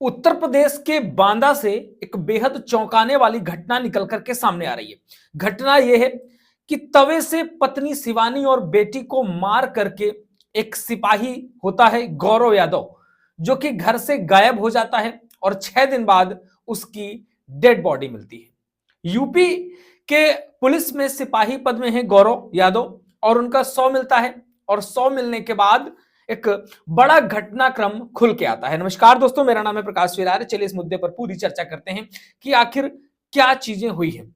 उत्तर प्रदेश के बांदा से एक बेहद चौंकाने वाली घटना निकल करके सामने आ रही है। घटना यह है कि तवे से पत्नी शिवानी और बेटी को मार करके एक सिपाही होता है गौरव यादव, जो कि घर से गायब हो जाता है और 6 दिन बाद उसकी डेड बॉडी मिलती है। यूपी के पुलिस में सिपाही पद में है गौरव यादव और उनका 100 मिलता है और 100 मिलने के बाद एक बड़ा घटनाक्रम खुल के आता है। नमस्कार दोस्तों, मेरा नाम है प्रकाश विरार। चलिए इस मुद्दे पर पूरी चर्चा करते हैं कि आखिर क्या चीजें हुई हैं।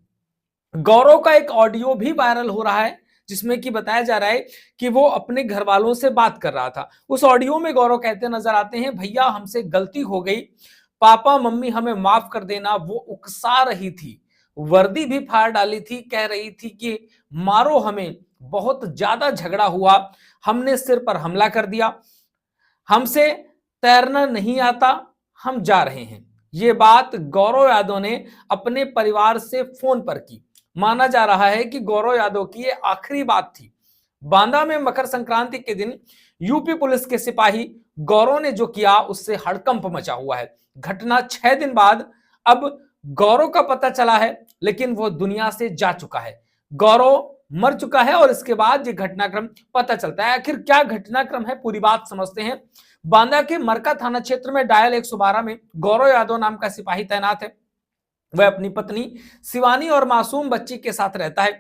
गौरव का एक ऑडियो भी वायरल हो रहा है जिसमें कि बताया जा रहा है कि वो अपने घर वालों से बात कर रहा था। उस ऑडियो में गौरव कहते नजर आते हैं, भैया हमसे गलती हो गई, पापा मम्मी हमें माफ कर देना। वो उकसा रही थी, वर्दी भी फाड़ डाली थी, कह रही थी कि मारो हमें, बहुत ज्यादा झगड़ा हुआ, हमने सिर पर हमला कर दिया, हमसे तैरना नहीं आता, हम जा रहे हैं। ये बात गौरव यादव ने अपने परिवार से फोन पर की। माना जा रहा है कि गौरव यादव की ये आखिरी बात थी। बांदा में मकर संक्रांति के दिन यूपी पुलिस के सिपाही गौरव ने जो किया उससे हड़कंप मचा हुआ है। घटना 6 दिन बाद अब गौरव का पता चला है, लेकिन वो दुनिया से जा चुका है। गौरव मर चुका है और इसके बाद ये घटनाक्रम पता चलता है। आखिर क्या घटनाक्रम है, पूरी बात समझते हैं। बांदा के मरका थाना क्षेत्र में डायल 112 में गौरव यादव नाम का सिपाही तैनात है। वह अपनी पत्नी शिवानी और मासूम बच्ची के साथ रहता है।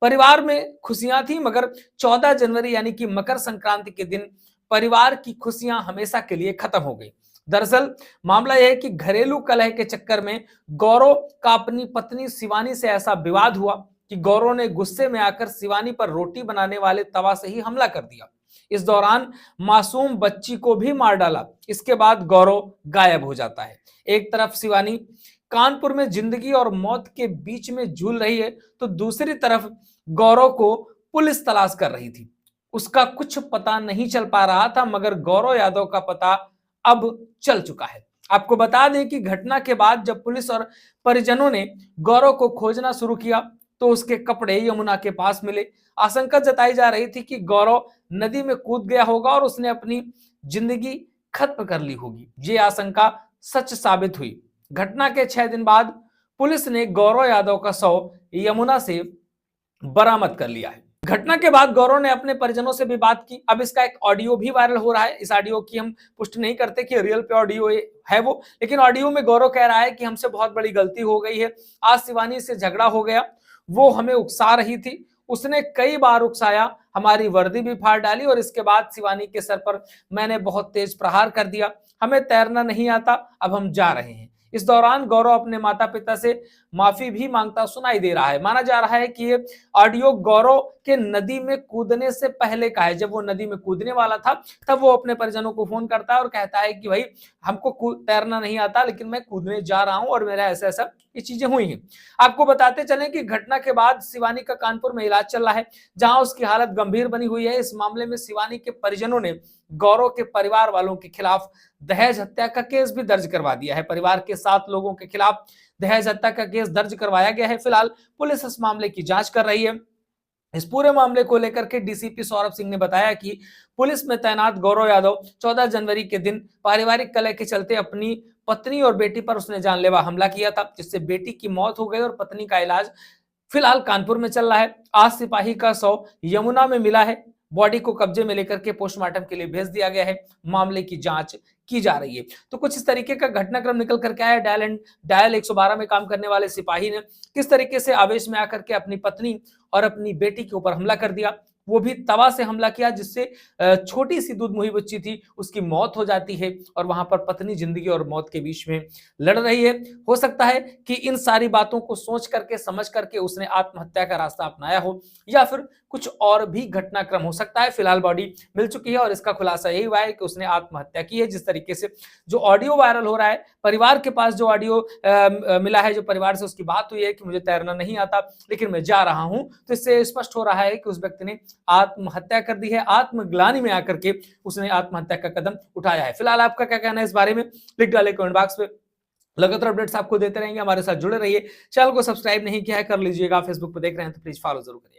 परिवार में खुशियां थी, मगर 14 जनवरी यानी कि मकर संक्रांति के दिन परिवार की खुशियां हमेशा के लिए खत्म हो गई। दरअसल मामला यह है कि घरेलू कलह के चक्कर में गौरव का अपनी पत्नी शिवानी से ऐसा विवाद हुआ कि गौरव ने गुस्से में आकर शिवानी पर रोटी बनाने वाले तवा से ही हमला कर दिया। इस दौरान मासूम बच्ची को भी मार डाला। इसके बाद गौरव गायब हो जाता है। एक तरफ शिवानी कानपुर में जिंदगी और मौत के बीच में झूल रही है, तो दूसरी तरफ गौरव को पुलिस तलाश कर रही थी। उसका कुछ पता नहीं चल पा रहा था, मगर गौरव यादव का पता अब चल चुका है। आपको बता दें कि घटना के बाद जब पुलिस और परिजनों ने गौरव को खोजना शुरू किया तो उसके कपड़े यमुना के पास मिले। आशंका जताई जा रही थी कि गौरव नदी में कूद गया होगा और उसने अपनी जिंदगी खत्म कर ली होगी। ये आशंका सच साबित हुई। घटना के 6 दिन बाद पुलिस ने गौरव यादव का शव यमुना से बरामद कर लिया है। घटना के बाद गौरव ने अपने परिजनों से भी बात की। अब इसका एक ऑडियो भी वायरल हो रहा है। इस ऑडियो की हम पुष्टि नहीं करते कि रियल पे ऑडियो है वो, लेकिन ऑडियो में गौरव कह रहा है कि हमसे बहुत बड़ी गलती हो गई है, आज शिवानी से झगड़ा हो गया, वो हमें उकसा रही थी, उसने कई बार उकसाया, हमारी वर्दी भी फाड़ डाली और इसके बाद शिवानी के सर पर मैंने बहुत तेज प्रहार कर दिया, हमें तैरना नहीं आता, अब हम जा रहे हैं। इस दौरान गौरव अपने माता पिता से माफी भी मांगता सुनाई दे रहा है। माना जा रहा है कि ये ऑडियो गौरव के नदी में कूदने से पहले का है। जब वो नदी में कूदने वाला था तब वो अपने परिजनों को फोन करता है और कहता है कि भाई हमको तैरना नहीं आता, लेकिन मैं कूदने जा रहा हूं और मेरा ऐसा ऐसा ये चीजें हुई हैं। आपको बताते चलें कि घटना के बाद शिवानी का कानपुर में इलाज चल रहा है, जहां उसकी हालत गंभीर बनी हुई है। इस मामले में शिवानी के परिजनों ने गौरव के परिवार वालों के खिलाफ दहेज हत्या का केस भी दर्ज करवा दिया है। परिवार के 7 लोगों के खिलाफ दहेज हत्या का केस दर्ज करवाया गया है। फिलहाल पुलिस इस मामले की जांच कर रही है। इस पूरे मामले को लेकर के डीसीपी सौरभ सिंह ने बताया कि पुलिस में तैनात गौरव यादव 14 जनवरी के दिन पारिवारिक कलह के चलते अपनी पत्नी और बेटी पर उसने जानलेवा हमला किया था, जिससे बेटी की मौत हो गई और पत्नी का इलाज फिलहाल कानपुर में चल रहा है। आज सिपाही का शव यमुना में मिला है। बॉडी को कब्जे में लेकर के पोस्टमार्टम के लिए भेज दिया गया है। मामले की जांच की जा रही है। तो कुछ इस तरीके का घटनाक्रम निकल करके आया। डायल 112 में काम करने वाले सिपाही ने किस तरीके से आवेश में आकर के अपनी पत्नी और अपनी बेटी के ऊपर हमला कर दिया, वो भी तवा से हमला किया, जिससे छोटी सी दूध मुही बच्ची थी उसकी मौत हो जाती है और वहां पर पत्नी जिंदगी और मौत के बीच में लड़ रही है। हो सकता है कि इन सारी बातों को सोच करके समझ करके उसने आत्महत्या का रास्ता अपनाया हो, या फिर कुछ और भी घटनाक्रम हो सकता है। फिलहाल बॉडी मिल चुकी है और इसका खुलासा यही हुआ है कि उसने आत्महत्या की है। जिस तरीके से जो ऑडियो वायरल हो रहा है, परिवार के पास जो ऑडियो मिला है, जो परिवार से उसकी बात हुई है कि मुझे तैरना नहीं आता लेकिन मैं जा रहा हूं, तो इससे स्पष्ट हो रहा है कि उस व्यक्ति ने आत्महत्या कर दी है। आत्मग्लानि में आकर के उसने आत्महत्या का कदम उठाया है। फिलहाल आपका क्या कहना है इस बारे में, लिख डाले कमेंट बॉक्स में। लगातार अपडेट्स आपको देते रहेंगे, हमारे साथ जुड़े रहिए। चैनल को सब्सक्राइब नहीं किया है कर लीजिएगा। फेसबुक पर देख रहे हैं तो प्लीज फॉलो जरूर करिए।